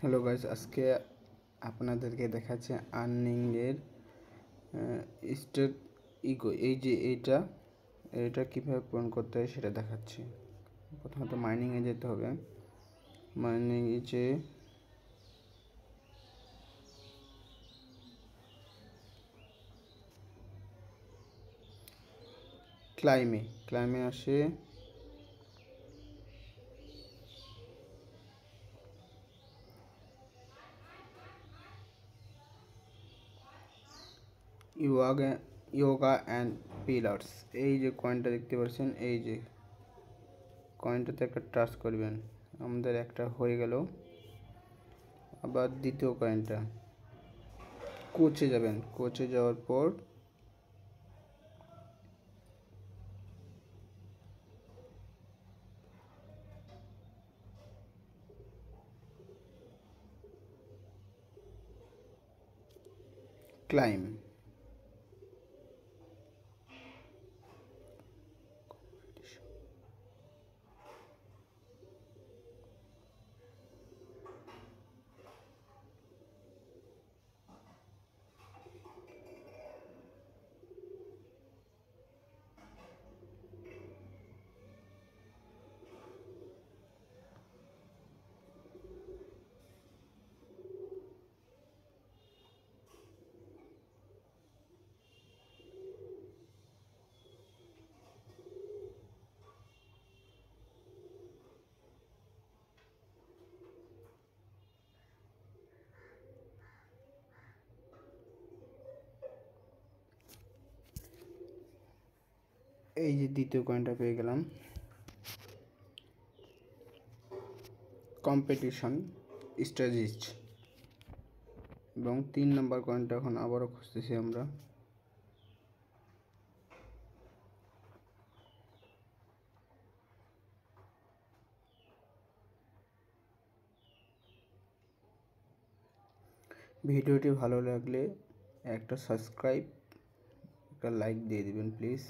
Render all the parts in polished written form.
Hello guys, আজকে আপনাদেরকে দেখাচ্ছে আর্নিংয়ের স্টেট ইগো। এই যে এটা কীভাবে পূরণ করতে হয় সেটা দেখাচ্ছি। প্রথমত মাইনিংয়ে যেতে হবে। মাইনিং যে ক্লাইমে আসে ইয়োগা অ্যান্ড পিলার্স। এই যে কয়েনটা দেখতে পাচ্ছেন, এই যে কয়েনটাতে একটা টাচ করবেন, আমাদের একটা হয়ে গেল। আবার দ্বিতীয় কয়েনটা কোচে যাবেন, কোচে যাওয়ার পর ক্লাইম। এই যে দ্বিতীয় কয়েনটা পেয়ে গেলাম, কম্পিটিশন স্ট্র্যাটেজিস্ট। এবং 3 নম্বর কয়েনটা এখন আবারও খুঁজতেছি আমরা। ভিডিওটি ভালো লাগলে একটা সাবস্ক্রাইব, একটা লাইক দিয়ে দিবেন প্লিজ।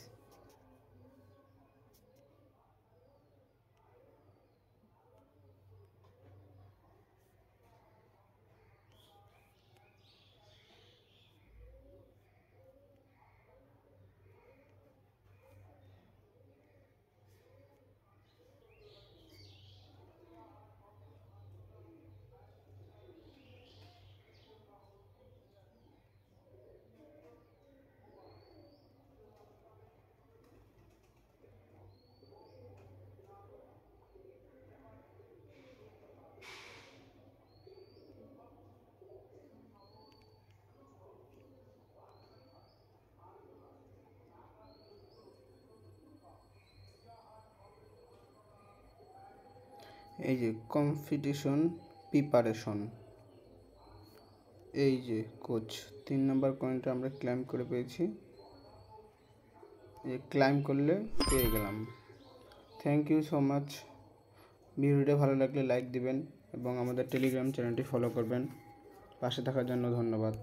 এই যে কম্পিটিশন প্রিপারেশন, এই যে কোচ। 3 নম্বর কয়েনটা আমরা ক্লাইম করে পেয়েছি। এই ক্লাইম করলে পেয়ে গেলাম। Thank you so much. ভিডিওটা ভালো লাগলে লাইক দিবেন এবং আমাদের টেলিগ্রাম চ্যানেলটি ফলো করবেন। পাশে থাকার জন্য ধন্যবাদ।